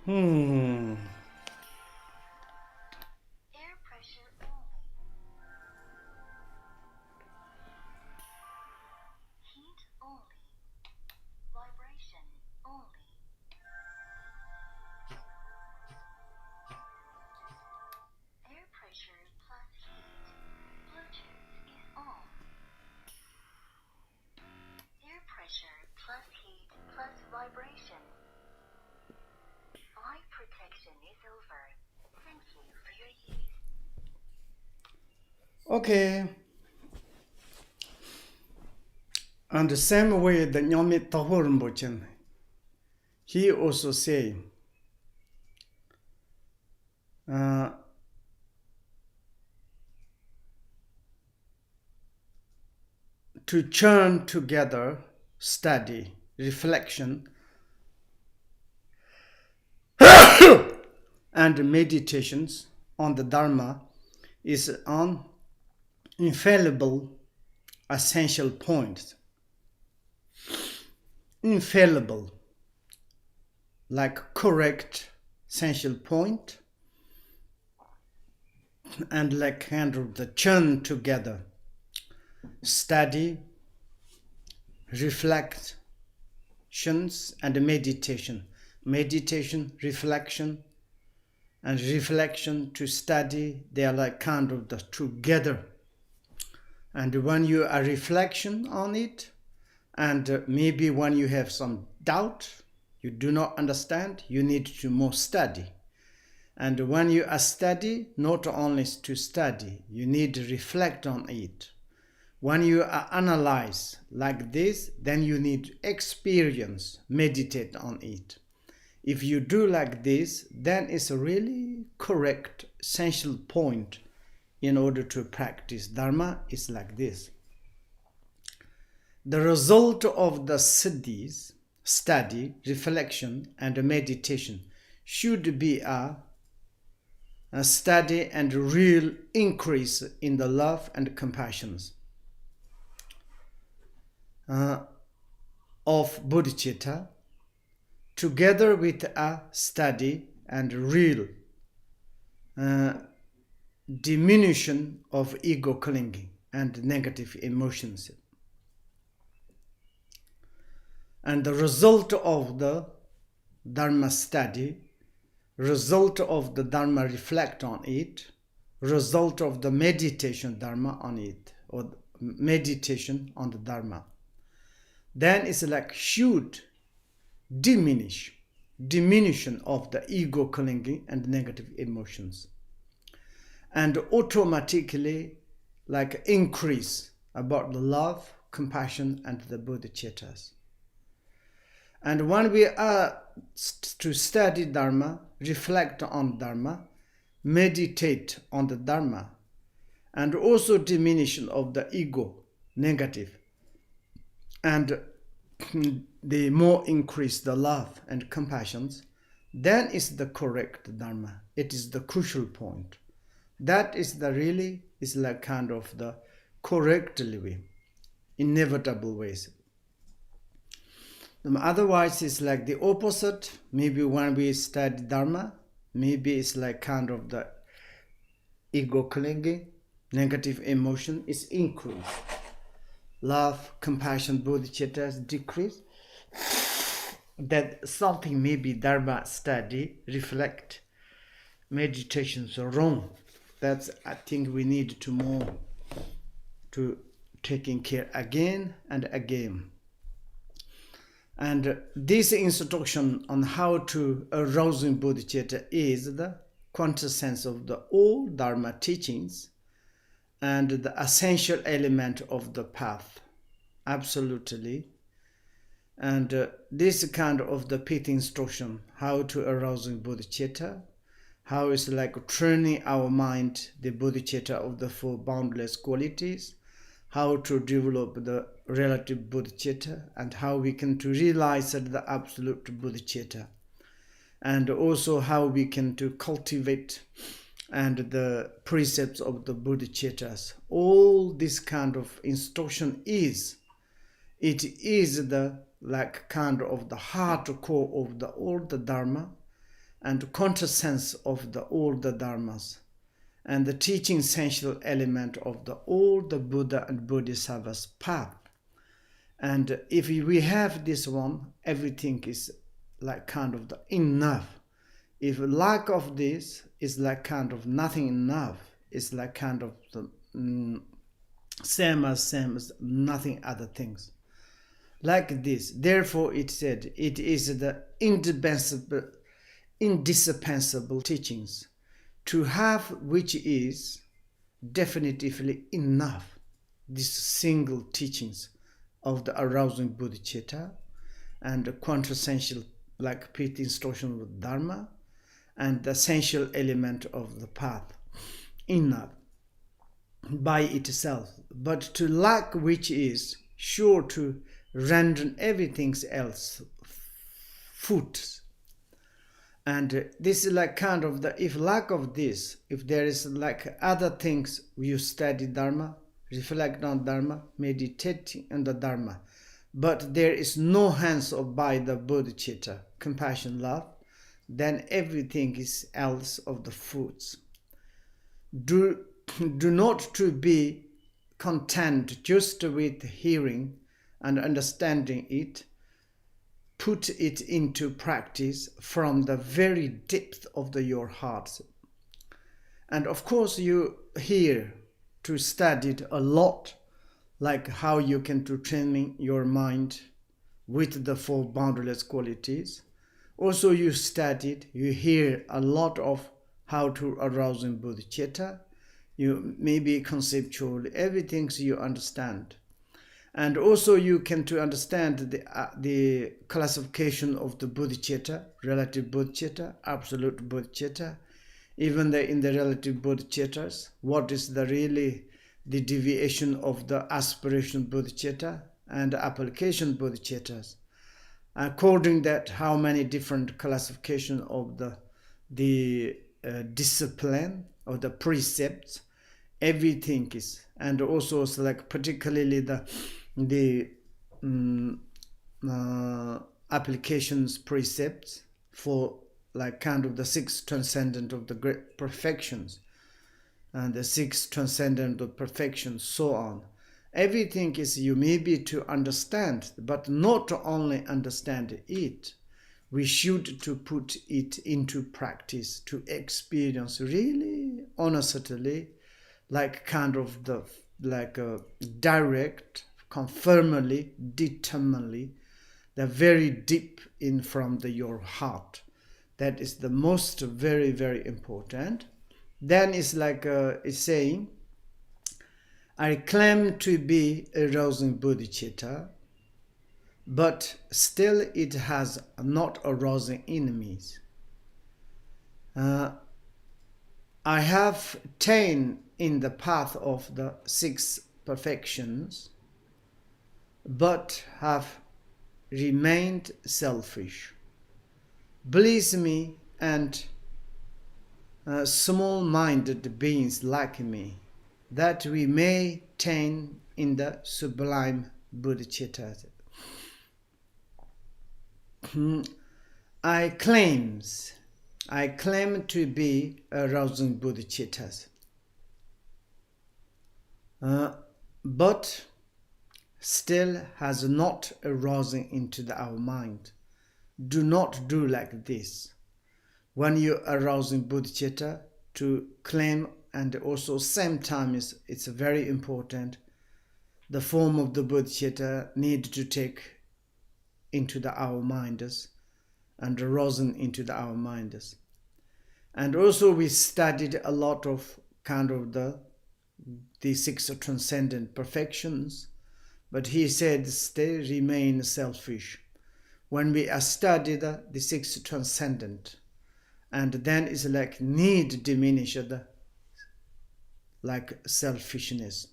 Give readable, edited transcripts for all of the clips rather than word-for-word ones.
Air pressure only. Heat only. Vibration only. Air pressure plus heat. Bluetooth is on. Air pressure plus heat plus vibration. Eye protection is over. Thank you for your use. Okay. And the same way the Nyomit Tahor Rinpoche, he also say, to churn together study, reflection, and meditations on the Dharma is an infallible essential point. Infallible, like correct essential point, and like kind of the churn together study, reflections, and meditation. Meditation, reflection, and reflection to study, they are like kind of the together. And when you are reflection on it, and maybe when you have some doubt, you do not understand, you need to more study. And when you are study, not only to study, you need to reflect on it. When you are analyze like this, then you need to experience, meditate on it. If you do like this, then it's a really correct, essential point in order to practice Dharma is like this. The result of the siddhis, study, reflection, and meditation should be a study and real increase in the love and compassions of Bodhicitta, together with a study and real diminution of ego clinging and negative emotions. And the result of the Dharma study, result of the Dharma reflect on it, result of the meditation Dharma on it, or meditation on the Dharma, then it's like should diminution of the ego clinging and negative emotions, and automatically like increase about the love, compassion, and the bodhicittas. And when we are to study Dharma, reflect on Dharma, meditate on the Dharma, and also diminution of the ego, negative, and the more increase the love and compassions, then is the correct Dharma. It is the crucial point. That is the really, is like kind of the correctly way, inevitable ways. Otherwise, it's like the opposite. Maybe when we study Dharma, maybe it's like kind of the ego clinging, negative emotion is increased. love, compassion, bodhicittas decrease, that something maybe Dharma study, reflect, meditations are wrong. That's, I think we need to more to taking care again and again. And this instruction on how to arousing bodhicitta is the quintessence of the all Dharma teachings and the essential element of the path. Absolutely. And this kind of the pith instruction, how to arousing bodhicitta, how it's like training our mind, the bodhicitta of the four boundless qualities, how to develop the relative bodhicitta, and how we can to realize the absolute bodhicitta, and also how we can to cultivate and the precepts of the bodhicittas. All this kind of instruction is the like kind of the heart core of the all the dharma and quintessence of the all the dharmas, and the teaching essential element of the all the Buddha and Bodhisattva's path. And if we have this one, everything is like kind of the enough. If lack of this is like kind of nothing enough, it's like kind of the same as nothing other things. Like this. Therefore it said it is the indispensable teachings to have, which is definitively enough. These single teachings of the arousing bodhicitta and the quintessential like pith instruction with Dharma and the essential element of the path enough by itself, but to lack which is sure to render everything else foot. And this is like kind of the, if lack of this, if there is like other things, you study Dharma, reflect on Dharma, meditate on the Dharma, but there is no hands of by the bodhicitta, compassion, love, then everything is else of the fruits. Do not to be content just with hearing and understanding it. Put it into practice from the very depth of your heart. And of course you hear to study it a lot, like how you can to train your mind with the four boundless qualities. Also you studied, you hear a lot of how to arouse in bodhicitta. You maybe conceptually, everything you understand. And also you can to understand the classification of the bodhicitta, relative bodhicitta, absolute bodhicitta, even in the relative bodhicittas, what is the really the deviation of the aspiration bodhicitta and application bodhicittas. According that, how many different classification of the discipline or the precepts, everything is, and also it's like particularly the applications precepts for like kind of the six transcendent of the great perfections and the six transcendent of perfections, so on. Everything is you may be to understand, but not to only understand it. We should to put it into practice, to experience really honestly, like kind of the like a direct, confirmedly, determinedly, the very deep in from your heart. That is the most very, very important. Then it's like it's saying, I claim to be arousing bodhicitta, but still it has not arousing enemies. I have attained in the path of the six perfections, but have remained selfish. Bless me and small-minded beings like me, that we may attain in the sublime bodhicitta. I claim to be arousing bodhicittas, but still has not arousing into our mind. Do not do like this. When you arousing bodhicitta, to claim, and also same time it's very important, the form of the bodhicitta need to take into our minds and arousing into our minds. And also we studied a lot of kind of the six transcendent perfections, but he said they remain selfish. When we study the six transcendent, and then it's like need diminished, like selfishness.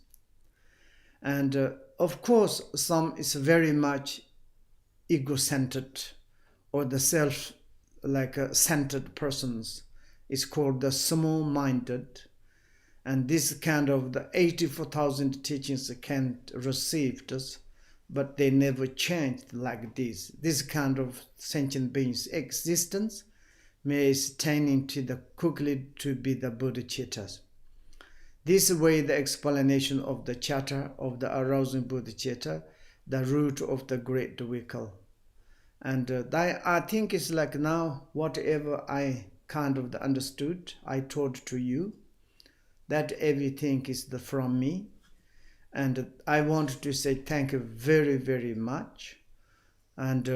And of course, some is very much ego-centered, or the self, like centered persons, is called the small-minded. And this kind of the 84,000 teachings can receive this, but they never changed like this. This kind of sentient beings' existence may attain into the quickly to be the bodhicittas. This way the explanation of the chatter of the arousing bodhicitta, the root of the great vehicle. And I think it's like now whatever I kind of understood, I told to you, that everything is from me. And I want to say thank you very, very much. And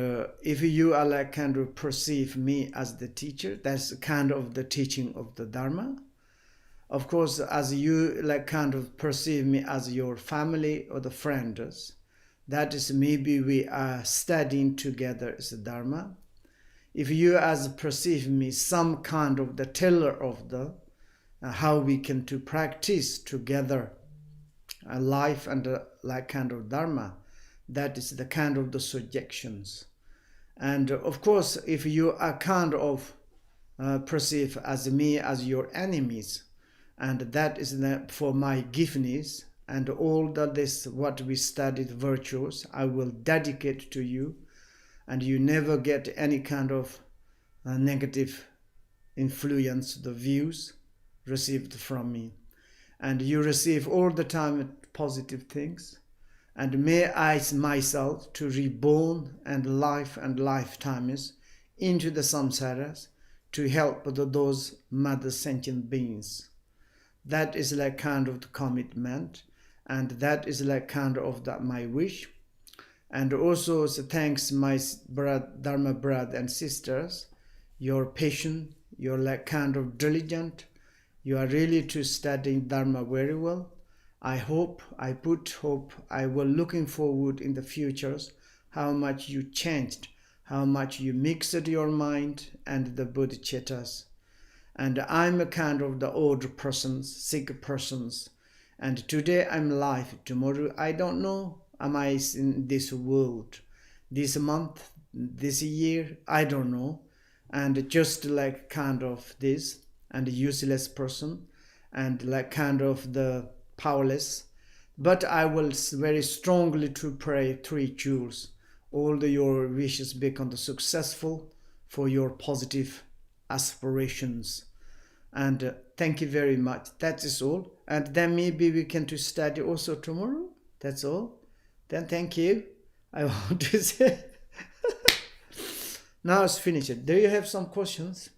if you are like kind of perceive me as the teacher, that's kind of the teaching of the Dharma. Of course, as you like kind of perceive me as your family or the friends, that is maybe we are studying together as a Dharma. If you as perceive me some kind of the teller of the how we can to practice together a life and like kind of Dharma, that is the kind of the suggestions. And of course, if you are kind of perceive as me as your enemies, and that is for my giftedness and all that this what we studied virtues, I will dedicate to you, and you never get any kind of negative influence, the views received from me, and you receive all the time positive things. And may I myself to reborn and lifetimes into the samsaras to help those mother sentient beings. That is like kind of the commitment, and that is like kind of my wish. And also thanks my Dharma brothers and sisters, your patient, you're like kind of diligent, you are really to studying Dharma very well. I hope, I will looking forward in the futures how much you changed, how much you mixed your mind and the bodhicittas. And I'm a kind of the old persons, sick persons. And today I'm alive, tomorrow I don't know, am I in this world, this month, this year, I don't know. And just like kind of this, and useless person, and like kind of the powerless. But I will very strongly to pray 3 jewels. All your wishes become successful for your positive aspirations. And thank you very much. That is all. And then maybe we can to study also tomorrow. That's all. Then thank you. I want to say. Now it's finished. Do you have some questions?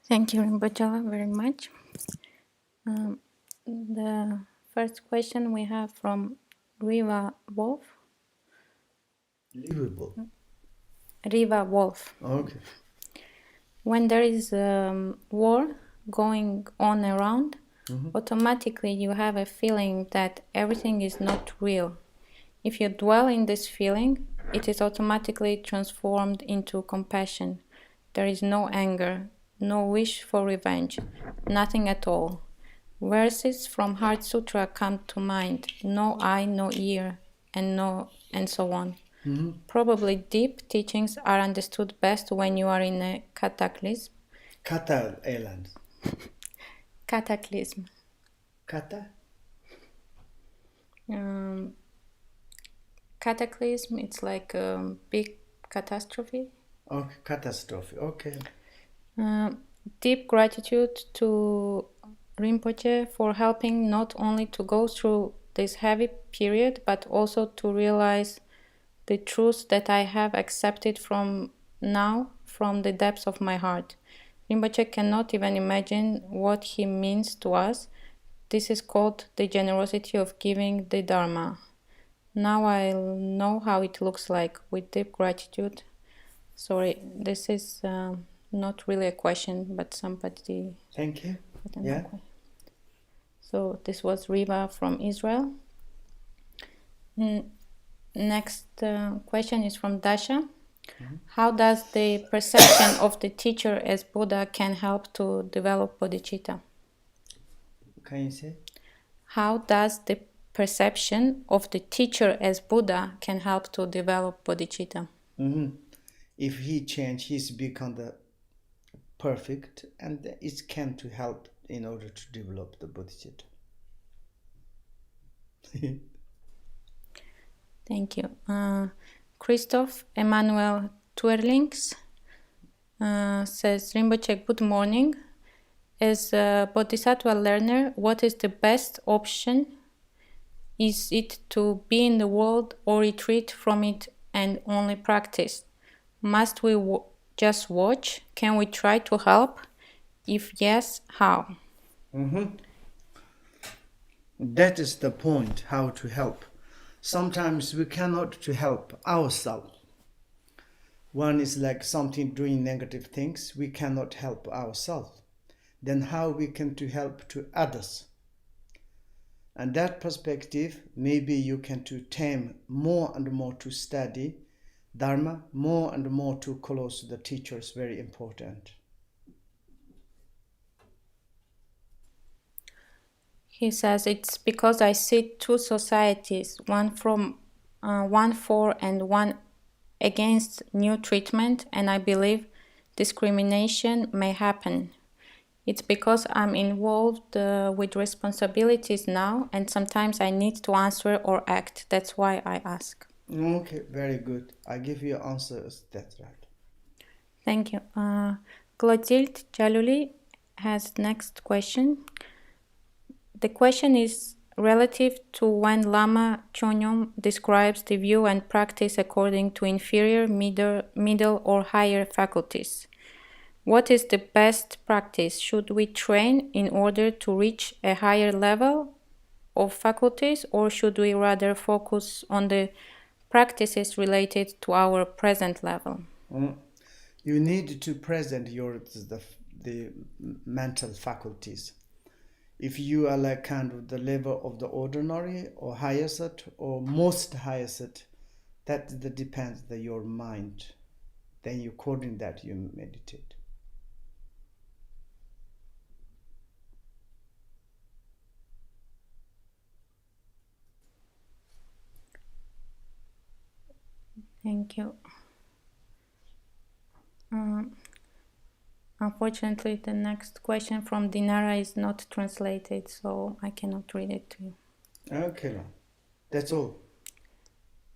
Thank you, Rinpoche, very much. The first question we have from Riva Wolf. Livable. Riva Wolf. Okay. When there is a war going on around, automatically you have a feeling that everything is not real. If you dwell in this feeling, it is automatically transformed into compassion. There is no anger, no wish for revenge, nothing at all. Verses from Heart Sutra come to mind: no eye, no ear, and so on. Probably deep teachings are understood best when you are in a cataclysm. Kata Island. Cataclysm. Kata? cataclysm. It's like a big catastrophe. Okay, catastrophe. Okay. Deep gratitude to Rinpoche for helping not only to go through this heavy period, but also to realize the truth that I have accepted from now from the depths of my heart. Rinpoche cannot even imagine what he means to us. This is called the generosity of giving the Dharma. Now I know how it looks like with deep gratitude. Sorry, this is not really a question, but somebody. Thank you. I don't Yeah. know. So this was Riva from Israel. Next question is from Dasha. How does the perception of the teacher as Buddha can help to develop bodhicitta? Can you say? How does the perception of the teacher as Buddha can help to develop bodhicitta? If he change, he's become the perfect, and it can to help in order to develop the bodhicitta. Thank you. Christoph Emmanuel Tuerlings says, Rinpoche, good morning. As a bodhisattva learner, what is the best option? Is it to be in the world or retreat from it and only practice? Must we just watch? Can we try to help? If yes, how? That is the point, how to help. Sometimes we cannot to help ourselves. One is like something doing negative things, we cannot help ourselves. Then how we can to help to others? And that perspective, maybe you can to tame more and more to study Dharma, more and more to close the teachers, very important. He says, it's because I see two societies, one for and one against new treatment, and I believe discrimination may happen. It's because I'm involved with responsibilities now, and sometimes I need to answer or act. That's why I ask. Okay, very good. I give you answers, that's right. Thank you. Clotilde Jaluli has next question. The question is relative to when Lama Chonyom describes the view and practice according to inferior, middle or higher faculties. What is the best practice? Should we train in order to reach a higher level of faculties, or should we rather focus on the practices related to our present level? You need to present the mental faculties. If you are like kind of the level of the ordinary or highest or most highest, that depends on your mind. Then according that you meditate. Thank you. Unfortunately, the next question from Dinara is not translated, so I cannot read it to you. Okay, that's all.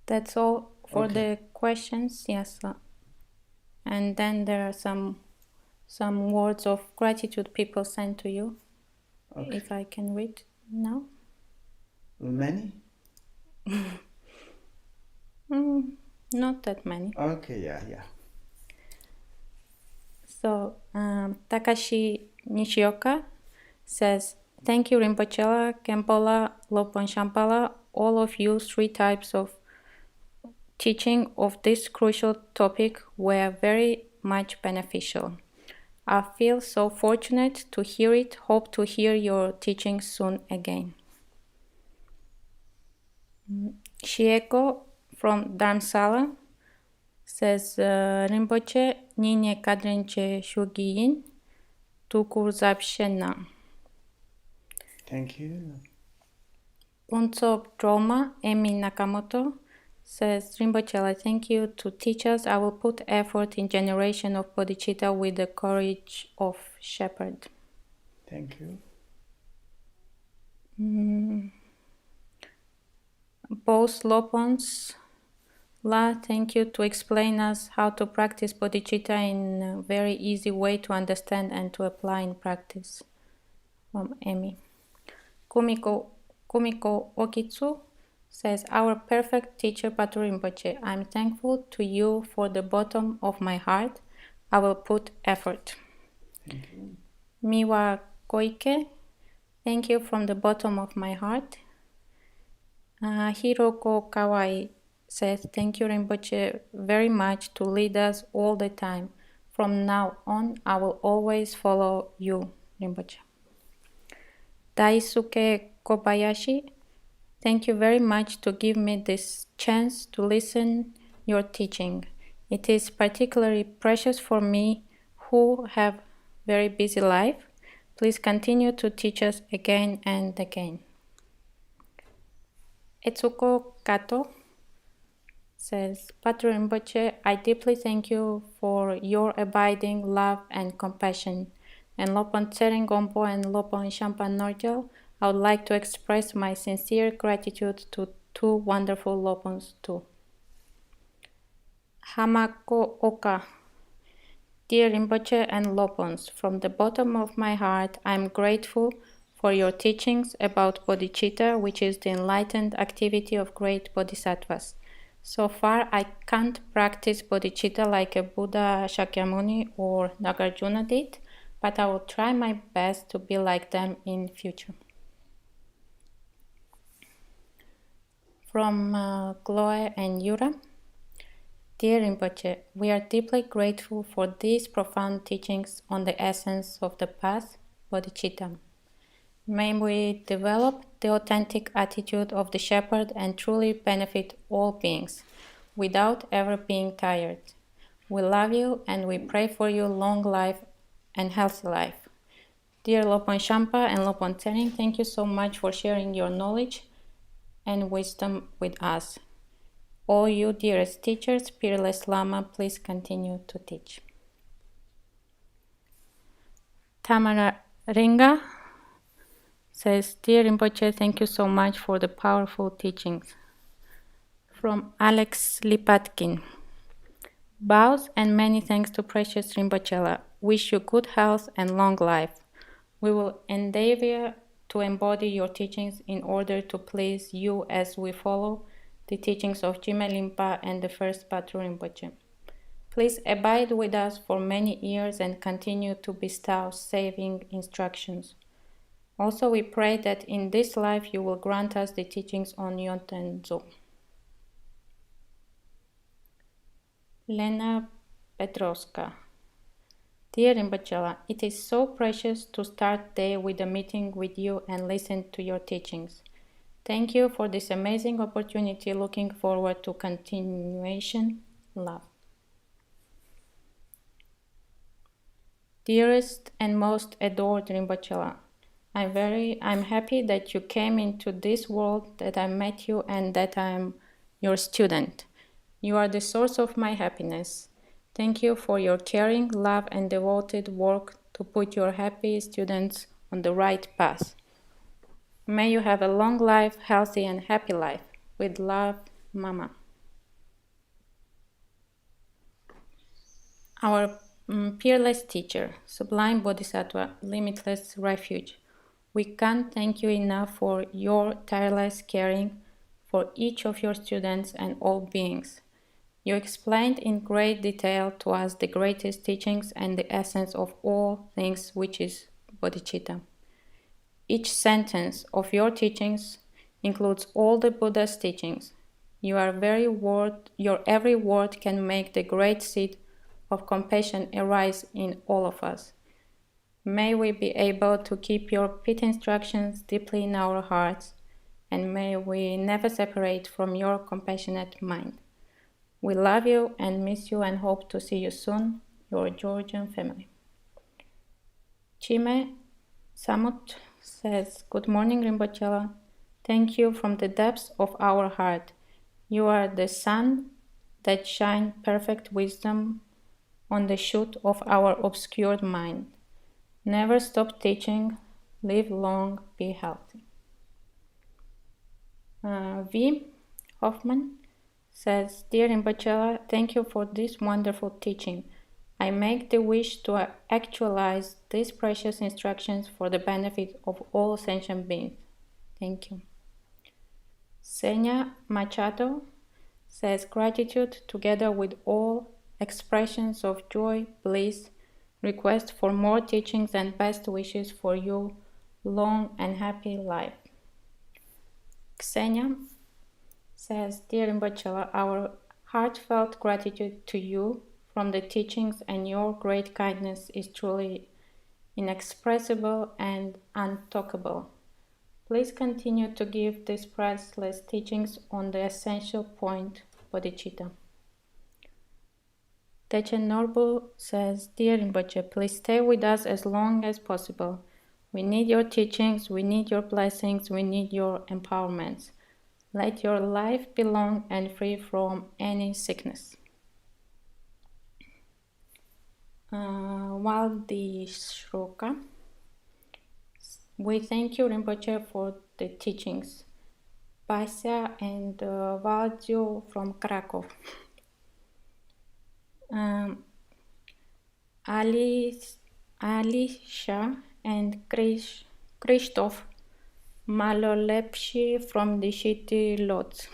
That's all for Okay. the questions, yes. And then there are some words of gratitude people sent to you, Okay. if I can read now. Many? Not that many. Okay, yeah. So, Takashi Nishioka says, thank you Rinpoche, Kempola, Lopon Shampala, all of you 3 types of teaching of this crucial topic were very much beneficial. I feel so fortunate to hear it. Hope to hear your teaching soon again. Shieko from Dharamsala says, Rinpoche, Nine Kadrenche Shugyin, Tukur Zapshena. Thank you. Punso Droma, Emi Nakamoto says, Rinpoche, thank you to teach us. I will put effort in generation of bodhicitta with the courage of shepherd. Thank you. Both Lopons La, thank you to explain us how to practice bodhicitta in a very easy way to understand and to apply in practice. From Emi. Kumiko Okitsu says, Our perfect teacher Patrul Rinpoche, I'm thankful to you for the bottom of my heart. I will put effort. Thank you. Miwa Koike, thank you from the bottom of my heart. Hiroko Kawai says, Thank you, Rinpoche, very much to lead us all the time. From now on, I will always follow you, Rinpoche. Daisuke Kobayashi, thank you very much to give me this chance to listen your teaching. It is particularly precious for me who have very busy life. Please continue to teach us again and again. Etsuko Kato says, Patrul Rinpoche, I deeply thank you for your abiding love and compassion. And Lopon Tsering Gompo and Lopon Shampan Norgel, I would like to express my sincere gratitude to two wonderful Lopons too. Hamako Oka, dear Rinpoche and Lopons, from the bottom of my heart, I am grateful for your teachings about bodhicitta, which is the enlightened activity of great bodhisattvas. So far, I can't practice bodhicitta like a Buddha Shakyamuni or Nagarjuna did, but I will try my best to be like them in future. From Chloe and Yura, dear Rinpoche, we are deeply grateful for these profound teachings on the essence of the path, bodhicitta. May we develop the authentic attitude of the shepherd and truly benefit all beings, without ever being tired. We love you and we pray for you long life and healthy life. Dear Lopon Shampa and Lopon Tsering, thank you so much for sharing your knowledge and wisdom with us. All you dearest teachers, Peerless Lama, please continue to teach. Tamara Ringa says, Dear Rinpoche, thank you so much for the powerful teachings. From Alex Lipatkin. Bows and many thanks to precious Rinpoche. Wish you good health and long life. We will endeavor to embody your teachings in order to please you as we follow the teachings of Jigme Limpa and the first Patrul Rinpoche. Please abide with us for many years and continue to bestow saving instructions. Also, we pray that in this life you will grant us the teachings on Yonten-zo. Lena Petrovska. Dear Rinpoche, it is so precious to start day with a meeting with you and listen to your teachings. Thank you for this amazing opportunity. Looking forward to continuation. Love. Dearest and most adored Rinpoche, I'm happy that you came into this world, that I met you, and that I am your student. You are the source of my happiness. Thank you for your caring, love, and devoted work to put your happy students on the right path. May you have a long life, healthy and happy life. With love, Mama. Our peerless teacher, sublime bodhisattva, limitless refuge. We can't thank you enough for your tireless caring for each of your students and all beings. You explained in great detail to us the greatest teachings and the essence of all things, which is bodhicitta. Each sentence of your teachings includes all the Buddha's teachings. Your every word can make the great seed of compassion arise in all of us. May we be able to keep your pit instructions deeply in our hearts, and may we never separate from your compassionate mind. We love you and miss you and hope to see you soon, your Georgian family. Jigme Samut says, Good morning, Rinpoche. Thank you from the depths of our heart. You are the sun that shines perfect wisdom on the shoot of our obscured mind. Never stop teaching. Live long, be healthy. V. Hoffman says, Dear Rinpoche, thank you for this wonderful teaching. I make the wish to actualize these precious instructions for the benefit of all sentient beings. Thank you. Senya Machado says, gratitude together with all expressions of joy, bliss, request for more teachings and best wishes for your long and happy life. Xenia says, Dear Rinpoche, our heartfelt gratitude to you from the teachings and your great kindness is truly inexpressible and untalkable. Please continue to give these priceless teachings on the essential point, Bodhicitta. Techen Norbu says, Dear Rinpoche, please stay with us as long as possible. We need your teachings, we need your blessings, we need your empowerments. Let your life be long and free from any sickness. Waldi Shroka, we thank you, Rinpoche, for the teachings. Basia and Valdio from Krakow. Alisha and Krzysztof Malolepshi from the Shitty Lots.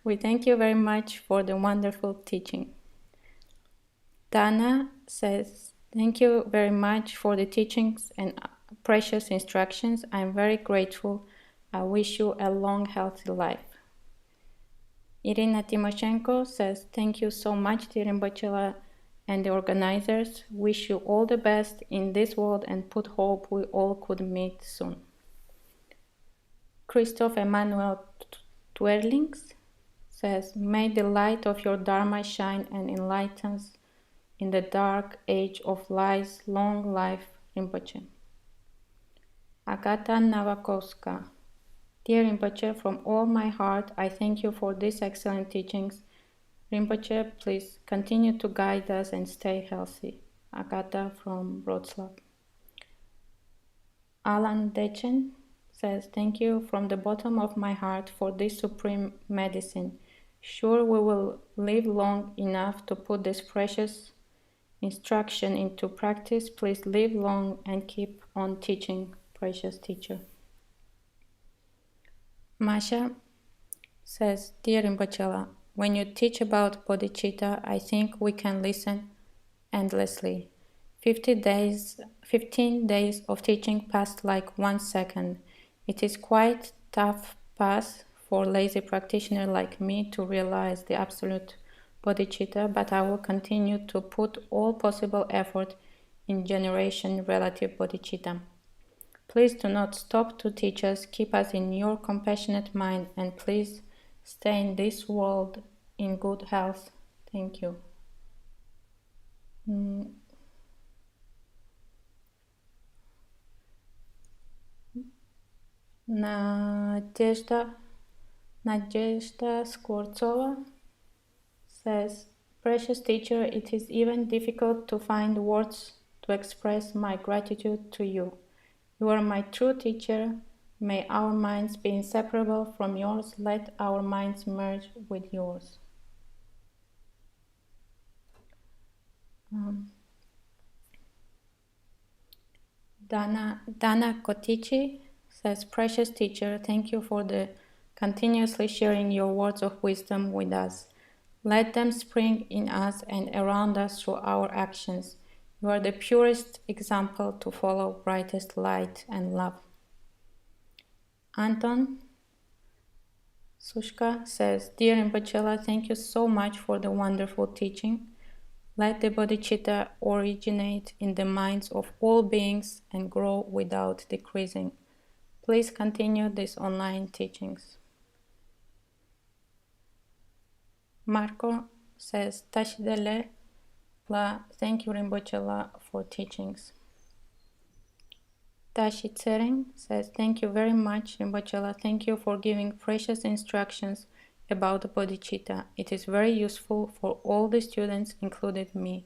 We thank you very much for the wonderful teaching. Dana says, thank you very much for the teachings and precious instructions. I'm very grateful. I wish you a long, healthy life. Irina Timoshenko says, thank you so much, dear Rinpoche and the organizers. Wish you all the best in this world and put hope we all could meet soon. Christoph Emanuel Twerlings says, may the light of your Dharma shine and enlighten us in the dark age of lies. Long life, Rinpoche. Agata Navakovska. Dear Rinpoche, from all my heart, I thank you for these excellent teachings. Rinpoche, please continue to guide us and stay healthy. Agata from Wrocław. Alan Dechen says, thank you from the bottom of my heart for this supreme medicine. Sure, we will live long enough to put this precious instruction into practice. Please live long and keep on teaching, precious teacher. Masha says, Dear Rinpoche, when you teach about Bodhicitta, I think we can listen endlessly. 15 days of teaching passed like 1 second. It is quite tough path for lazy practitioner like me to realize the absolute Bodhicitta, but I will continue to put all possible effort in generation relative Bodhicitta. Please do not stop to teach us, keep us in your compassionate mind, and please stay in this world in good health. Thank you. Nadezhda Skvortsova says, precious teacher, it is even difficult to find words to express my gratitude to you. You are my true teacher. May our minds be inseparable from yours. Let our minds merge with yours. Dana Kotichi says, precious teacher, thank you for the continuously sharing your words of wisdom with us. Let them spring in us and around us through our actions. You are the purest example to follow, brightest light and love. Anton Sushka says, Dear Rinpoche, thank you so much for the wonderful teaching. Let the Bodhicitta originate in the minds of all beings and grow without decreasing. Please continue these online teachings. Marco says, Tashidele La, thank you Rinpoche for teachings. Tashi Tsering says, thank you very much Rinpoche. Thank you for giving precious instructions about the Bodhicitta. It is very useful for all the students, included me.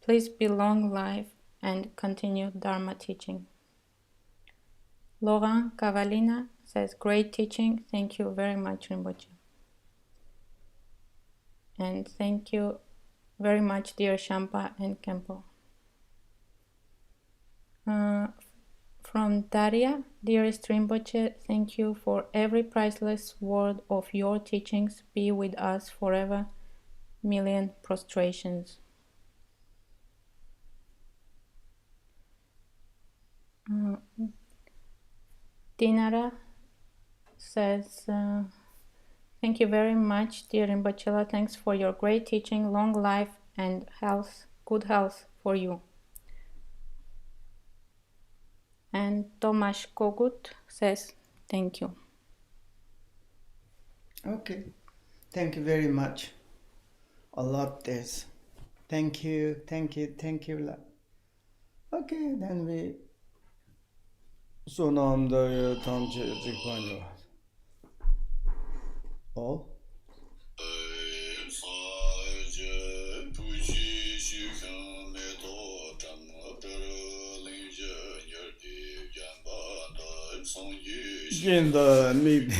Please be long life and continue Dharma teaching. Laurent Cavalina says, great teaching. Thank you very much Rinpoche. And thank you very much, dear Shampa and Kempo. From Daria, dearest Rinpoche, thank you for every priceless word of your teachings. Be with us forever. Million prostrations. Dinara says, thank you very much, dear Rinpoche. Thanks for your great teaching, long life and health, good health for you. And Tomasz Kogut says, thank you. Okay. Thank you very much. A lot this. Thank you. Okay, then we Sonam the Tamche Jigme. Oh. In the mid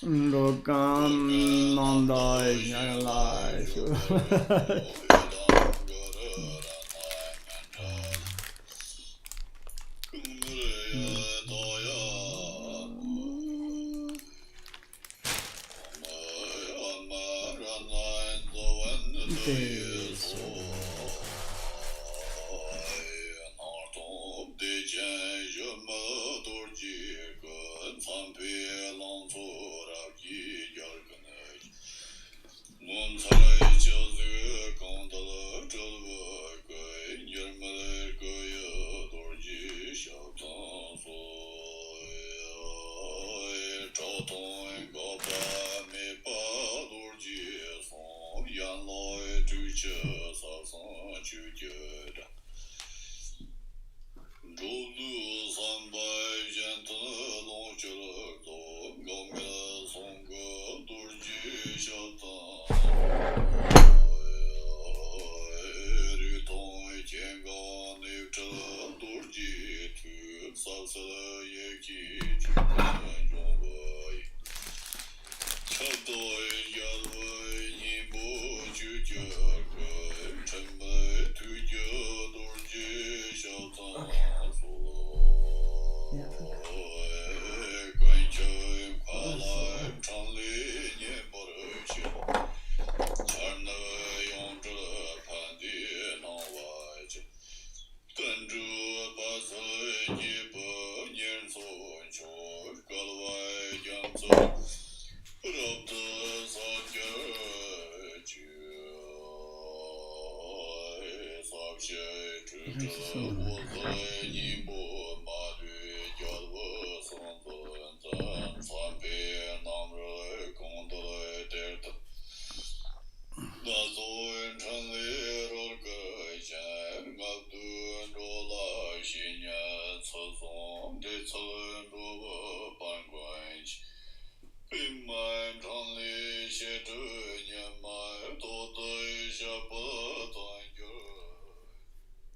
Lokan Nanda life.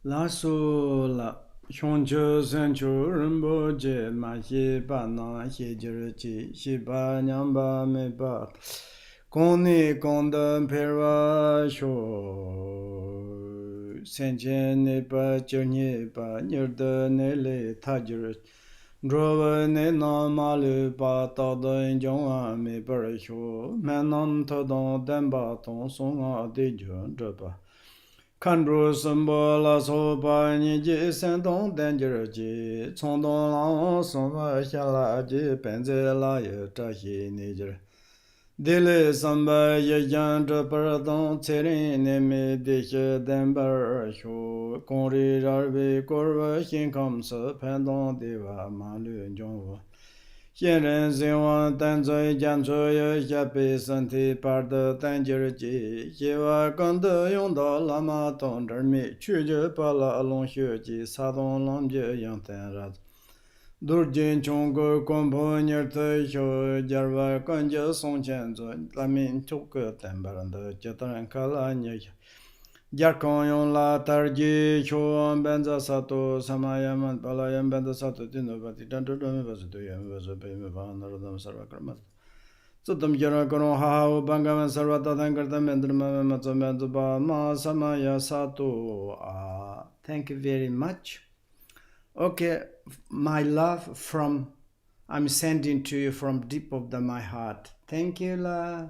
La so la Hyongcho Sencho Rinpoche Ma Xie Pa Na Xie Jir Chi Xie Pa Nyam Pa Me Pa Koni Konda Perwa Sho Senchen Ne Pa Chir Nye Pa Nirda Ne Le Ta Jir Drova Ne Na Ma Le Pa Ta Da Jongwa Me Par Sho Men Nam Ta Dong Den Ba Tong Song A De Jun Dra Pa Kandru Sumbo La So Pa Ni Ji Sen Dong Den Jir Ji Cong Dong Lang Song Pa Xia La Ji Ben Zi La Ye Zha Xi Ni Jir Dili Samba Ye Yan Zha Par Dong Ce Rin Ni Mi Di Xie Den Bar Xiu Gong Ri Rar Vi Gor Wa Xin Kam Se Pen Dong Di Wa Ma Lu Jong Wa Xian Ren Xin Wang Dan Zui Jian Zui Ye Xia Bi San Ti Par De Dan Jir Ji Xie Wa Gang De Yong Da La Ma Dong Zher Mi Qu Ji Pa La Long Xue Ji Sa Dong Lam Ji Yang Dan Ra Dur Jin Chong Ge Gong Po Nyer Te Xiu Jar Wa Gang Ji Song Qian Zui La Min Chok Ge Dan Bar De Jia Dan Ka La Nye Jar Kong Yong La Tar Ji Xiu Ben Za Sa Tu Sama Yaman Pa La Yan Ben Za Sa Tu Din Do Pa Ti Dan Tu Do Me Ba Su Tu Yan Me Ba Su Pe Me Ba Na Ro Dam Sa Ra Kar Ma Sudam Jara Kono Hao Bangaman Sarvata Dankarta Mendrima Matsamendaba Ma Samaya Sato. Thank you very much. Okay, my love from I'm sending to you from deep of my heart. Thank you, La.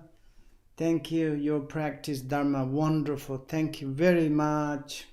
Thank you. Your practice Dharma wonderful. Thank you very much.